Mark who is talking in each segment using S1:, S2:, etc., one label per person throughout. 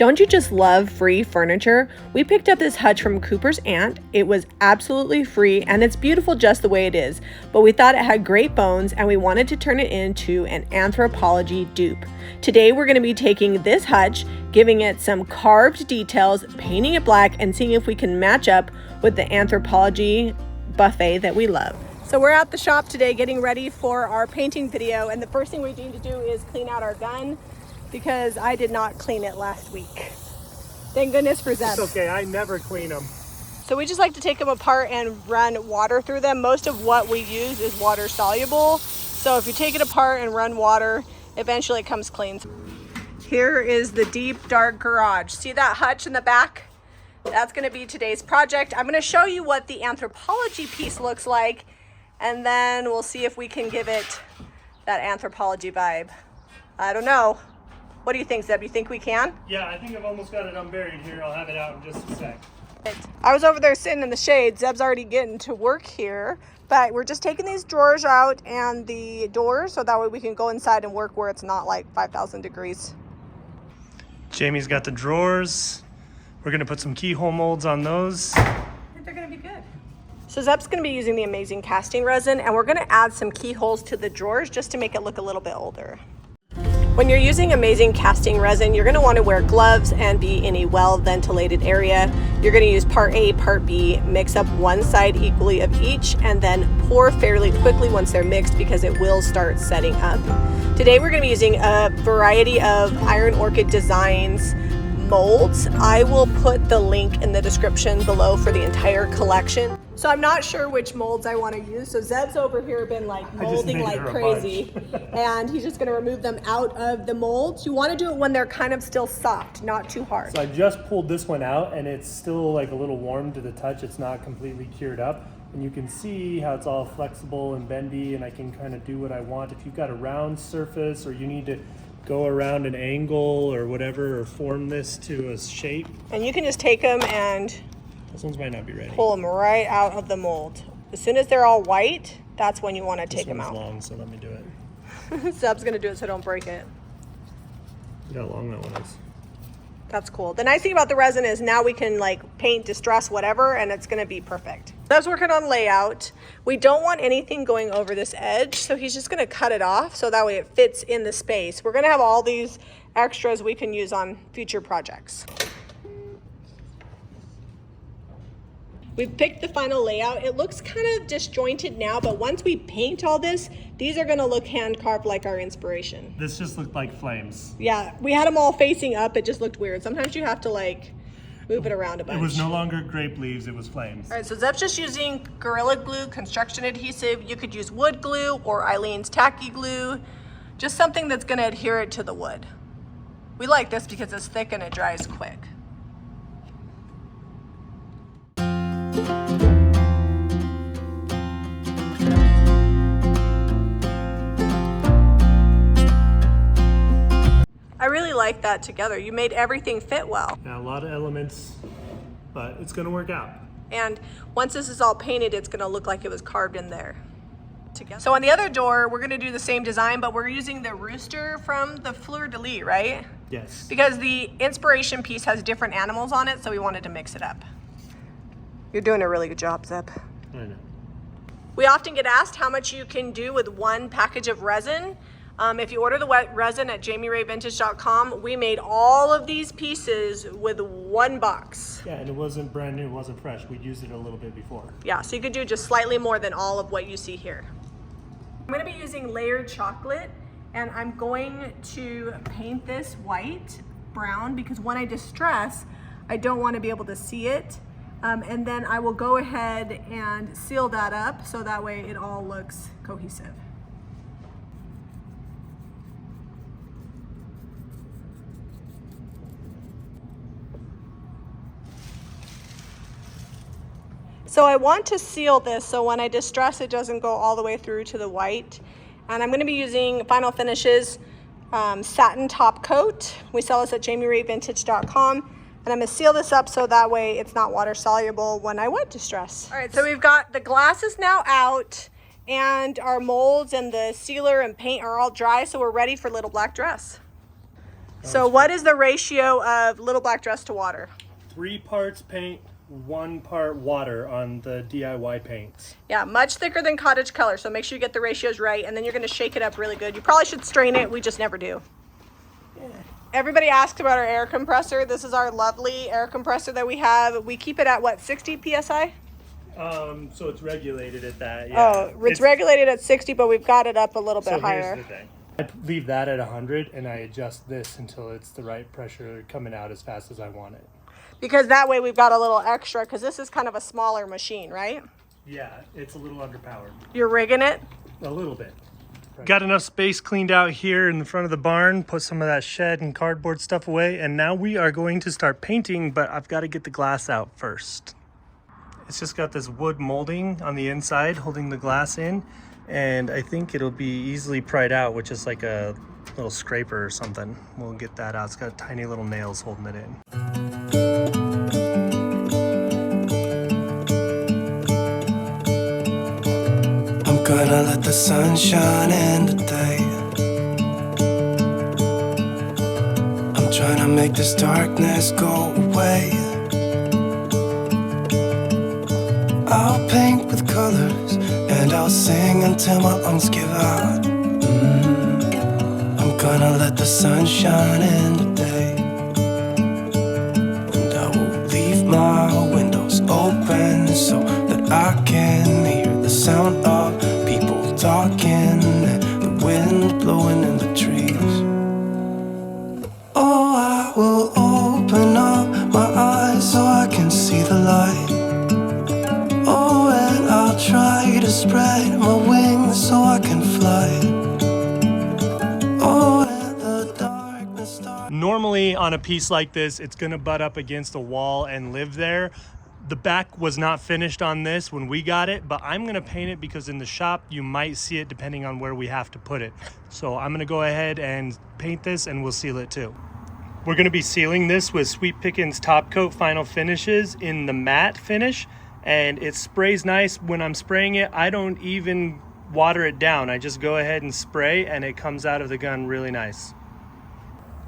S1: Don't you just love free furniture? We picked up this hutch from Cooper's aunt. It was absolutely free and it's beautiful just the way it is, but we thought it had great bones and we wanted to turn it into an Anthropologie dupe. Today we're going to be taking this hutch, giving it some carved details, painting it black, and seeing if we can match up with the Anthropologie buffet that we love. So we're at the shop today getting ready for our painting video, and the first thing we need to do is clean out our gun, because I did not clean it last week. Thank goodness for Zeb.
S2: It's okay, I never clean them.
S1: So we just like to take them apart and run water through them. Most of what we use is water soluble. So if you take it apart and run water, eventually it comes clean. Here is the deep, dark garage. See that hutch in the back? That's gonna be today's project. I'm gonna show you what the Anthropologie piece looks like, and then we'll see if we can give it that Anthropologie vibe. I don't know. What do you think, Zeb? You think we can?
S2: Yeah, I think I've almost got it unburied here. I'll have it out in just a sec.
S1: I was over there sitting in the shade. Zeb's already getting to work here, but we're just taking these drawers out and the doors so that way we can go inside and work where it's not like 5,000 degrees.
S2: Jamie's got the drawers. We're gonna put some keyhole molds on those.
S1: I think they're gonna be good. So Zeb's gonna be using the amazing casting resin, and we're gonna add some keyholes to the drawers just to make it look a little bit older. When you're using amazing casting resin, you're going to want to wear gloves and be in a well-ventilated area. You're going to use part A, part B, mix up one side equally of each, and then pour fairly quickly once they're mixed because it will start setting up. Today we're going to be using a variety of Iron Orchid Designs molds. I will put the link in the description below for the entire collection. So I'm not sure which molds I want to use. So Zeb's over here been like molding like crazy and he's just going to remove them out of the molds. You want to do it when they're kind of still soft, not too hard.
S2: So I just pulled this one out and it's still like a little warm to the touch. It's not completely cured up. And you can see how it's all flexible and bendy, and I can kind of do what I want. If you've got a round surface or you need to go around an angle or whatever, or form this to a shape.
S1: And you can just take them and
S2: those ones might not be ready.
S1: Pull them right out of the mold. As soon as they're all white, that's when you want to take them out.
S2: This one's long, so let me do it.
S1: Zeb's gonna do it so don't break it.
S2: Look how long that one is.
S1: That's cool. The nice thing about the resin is now we can like paint, distress, whatever, and it's gonna be perfect. Zeb's working on layout. We don't want anything going over this edge, so he's just gonna cut it off so that way it fits in the space. We're gonna have all these extras we can use on future projects. We've picked the final layout. It looks kind of disjointed now, but once we paint all this, these are gonna look hand carved like our inspiration.
S2: This just looked like flames.
S1: Yeah, we had them all facing up. It just looked weird. Sometimes you have to like move it around a bunch.
S2: It was no longer grape leaves, it was flames.
S1: All right, so Zeb's just using Gorilla Glue construction adhesive. You could use wood glue or Eileen's tacky glue, just something that's gonna adhere it to the wood. We like this because it's thick and it dries quick. I really like that together. You made everything fit well.
S2: Yeah, a lot of elements, but it's gonna work out.
S1: And once this is all painted, it's gonna look like it was carved in there together. So on the other door, we're gonna do the same design, but we're using the rooster from the Fleur de Lis, right?
S2: Yes.
S1: Because the inspiration piece has different animals on it, so we wanted to mix it up. You're doing a really good job, Zeb.
S2: I know.
S1: We often get asked how much you can do with one package of resin. If you order the wet resin at jamierayvintage.com, we made all of these pieces with one box.
S2: Yeah, and it wasn't brand new, it wasn't fresh. We'd used it a little bit before.
S1: Yeah, so you could do just slightly more than all of what you see here. I'm gonna be using layered chocolate, and I'm going to paint this white, brown, because when I distress, I don't want to be able to see it. And then I will go ahead and seal that up so that way it all looks cohesive. So I want to seal this so when I distress it doesn't go all the way through to the white. And I'm going to be using Final Finishes satin top coat. We sell this at jamierayvintage.com. And I'm going to seal this up so that way it's not water soluble when I wet distress. All right, so we've got the glasses now out and our molds and the sealer and paint are all dry, so we're ready for Little Black Dress. So what is the ratio of Little Black Dress to water?
S2: 3 parts paint, 1 part water on the DIY paints.
S1: Yeah, much thicker than cottage color, so make sure you get the ratios right, and then you're going to shake it up really good. You probably should strain it. We just never do. Yeah. Everybody asked about our air compressor. This is our lovely air compressor that we have. We keep it at what, 60 psi?
S2: So it's regulated at that. Yeah.
S1: Oh, it's regulated at 60, but we've got it up a little bit higher.
S2: Here's the thing. I leave that at 100 and I adjust this until it's the right pressure coming out as fast as I want it.
S1: Because that way we've got a little extra, because this is kind of a smaller machine, right?
S2: Yeah, it's a little underpowered.
S1: You're rigging it?
S2: A little bit. Got enough space cleaned out here in the front of the barn, put some of that shed and cardboard stuff away, and now we are going to start painting, but I've got to get the glass out first. It's just got this wood molding on the inside holding the glass in, and I think it'll be easily pried out with just like a little scraper or something. We'll get that out. It's got tiny little nails holding it in.
S3: I'm gonna let the sun shine in today. I'm trying to make this darkness go away. I'll paint with colors and I'll sing until my lungs give out. I'm gonna let the sun shine in today. And I will leave my windows open so that I can hear the sound of people talking and the wind blowing in the trees. Oh, I will open up my eyes so I can see the light. Oh, and I'll try to spread my wings so I can fly. Oh, and the darkness starts.
S2: Normally on a piece like this, it's gonna butt up against a wall and live there. The back was not finished on this when we got it, but I'm gonna paint it because in the shop you might see it depending on where we have to put it. So I'm gonna go ahead and paint this and we'll seal it too. We're gonna be sealing this with Sweet Pickins Top Coat Final Finishes in the matte finish, and it sprays nice. When I'm spraying it, I don't even water it down. I just go ahead and spray and it comes out of the gun really nice.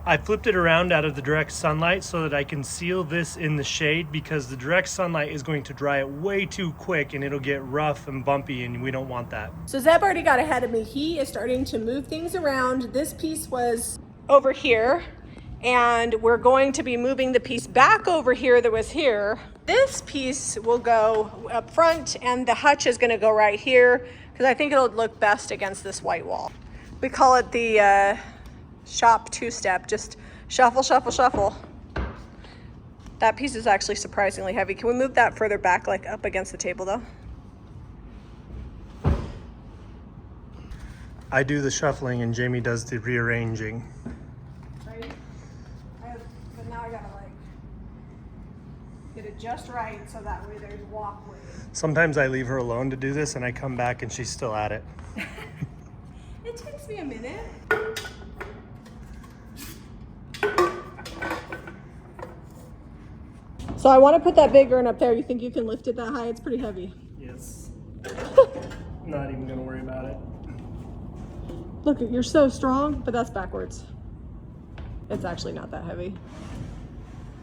S2: I flipped it around out of the direct sunlight so that I can seal this in the shade, because the direct sunlight is going to dry it way too quick and it'll get rough and bumpy, and we don't want that.
S1: So Zeb already got ahead of me. He is starting to move things around. This piece was over here, and we're going to be moving the piece back over here that was here. This piece will go up front, and the hutch is gonna go right here, because I think it'll look best against this white wall. We call it the shop two-step, just shuffle, shuffle, shuffle. That piece is actually surprisingly heavy. Can we move that further back, like up against the table though?
S2: I do the shuffling and Jamie does the rearranging.
S1: Right? But now I gotta like get it just right so that way there's walkway.
S2: Sometimes I leave her alone to do this and I come back and she's still at it.
S1: It takes me a minute. So I want to put that big urn up there. You think you can lift it that high? It's pretty heavy.
S2: Yes. Not even gonna worry about it.
S1: Look, you're so strong, but that's backwards. It's actually not that heavy.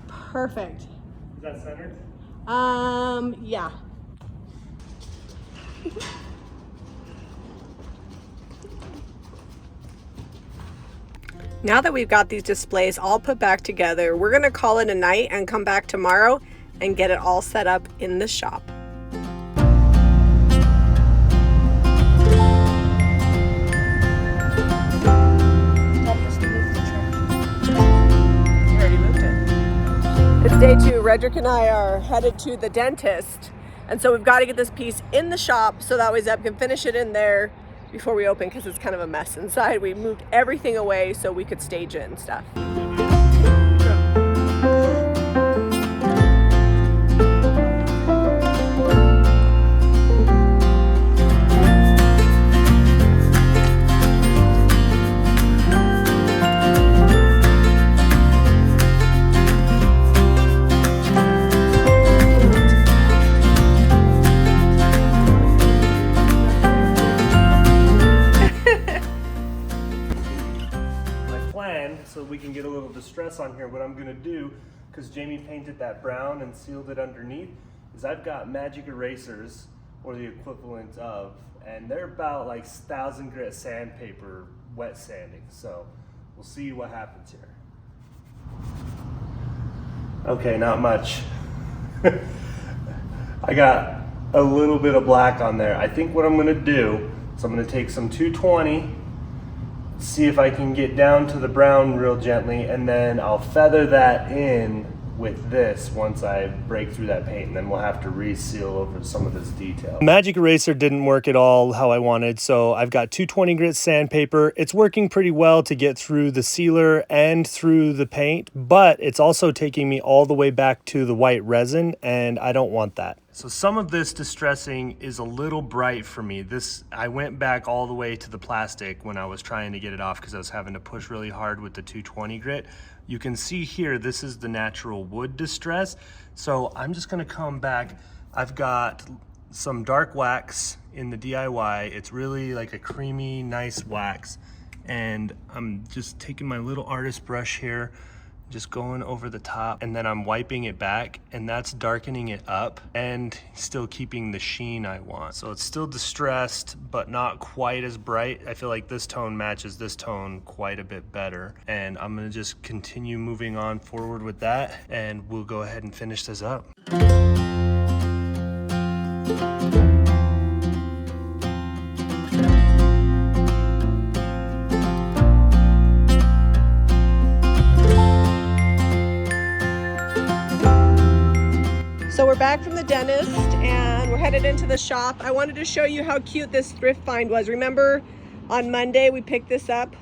S1: Perfect.
S2: Is that centered?
S1: Yeah. Now that we've got these displays all put back together, we're gonna call it a night and come back tomorrow and get it all set up in the shop. It's day 2. Redrick and I are headed to the dentist, and so we've got to get this piece in the shop so that way Zeb can finish it in there before we open, because it's kind of a mess inside. We moved everything away so we could stage it and stuff.
S2: So we can get a little distress on here, what I'm gonna do, because Jamie painted that brown and sealed it underneath, is I've got magic erasers, or the equivalent of, and they're about like 1,000 grit sandpaper wet sanding. So we'll see what happens here. Okay, not much. I got a little bit of black on there. I think what I'm gonna do is I'm gonna take some 220, see if I can get down to the brown real gently, and then I'll feather that in with this once I break through that paint, and then we'll have to reseal over some of this detail. Magic eraser didn't work at all how I wanted, so I've got 220 grit sandpaper. It's working pretty well to get through the sealer and through the paint, but it's also taking me all the way back to the white resin, and I don't want that. So some of this distressing is a little bright for me. I went back all the way to the plastic when I was trying to get it off because I was having to push really hard with the 220 grit. You can see here, this is the natural wood distress. So I'm just gonna come back. I've got some dark wax in the DIY. It's really like a creamy, nice wax. And I'm just taking my little artist brush here, just going over the top, and then I'm wiping it back, and that's darkening it up and still keeping the sheen I want. So it's still distressed, but not quite as bright. I feel like this tone matches this tone quite a bit better. And I'm gonna just continue moving on forward with that, and we'll go ahead and finish this up.
S1: So we're back from the dentist and we're headed into the shop. I wanted to show you how cute this thrift find was. Remember on Monday we picked this up?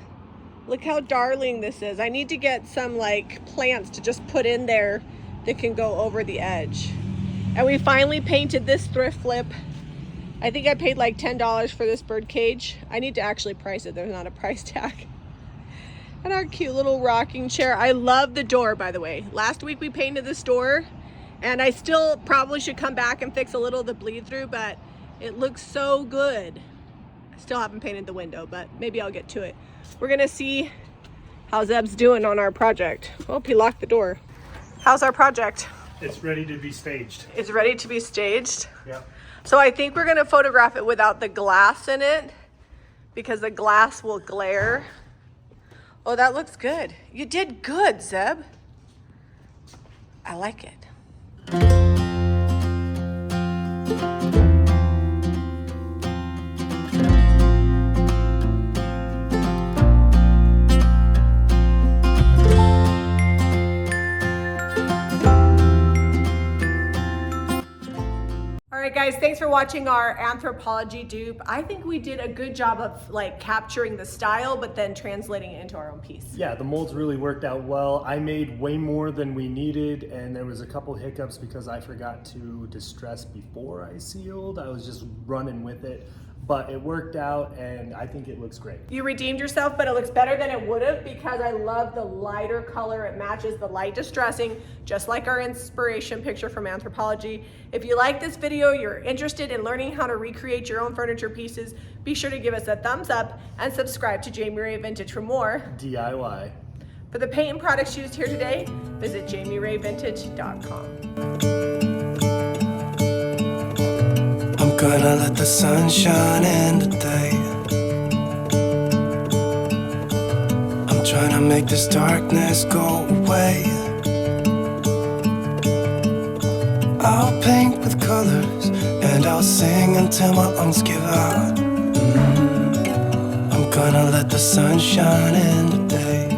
S1: Look how darling this is. I need to get some like plants to just put in there that can go over the edge. And we finally painted this thrift flip. I think I paid like $10 for this bird cage. I need to actually price it. There's not a price tag. And our cute little rocking chair. I love the door, by the way. Last week we painted this door, and I still probably should come back and fix a little of the bleed through, but it looks so good. I still haven't painted the window, but maybe I'll get to it. We're gonna see how Zeb's doing on our project. Oh, he locked the door. How's our project?
S2: It's ready to be staged.
S1: It's ready to be staged?
S2: Yeah.
S1: So I think we're gonna photograph it without the glass in it because the glass will glare. Oh, that looks good. You did good, Zeb. I like it. All right, guys, thanks for watching our Anthropologie dupe. I think we did a good job of like capturing the style, but then translating it into our own piece.
S2: Yeah, the molds really worked out well. I made way more than we needed, and there was a couple hiccups because I forgot to distress before I sealed. I was just running with it, but it worked out, and I think it looks great.
S1: You redeemed yourself, but it looks better than it would have because I love the lighter color. It matches the light distressing, just like our inspiration picture from Anthropologie. If you like this video, you're interested in learning how to recreate your own furniture pieces, be sure to give us a thumbs up and subscribe to Jamie Ray Vintage for more
S2: DIY.
S1: For the paint and products used here today, visit jamierayvintage.com.
S3: I'm gonna let the sun shine in today. I'm trying to make this darkness go away. I'll paint with colors and I'll sing until my lungs give out. I'm gonna let the sun shine in today.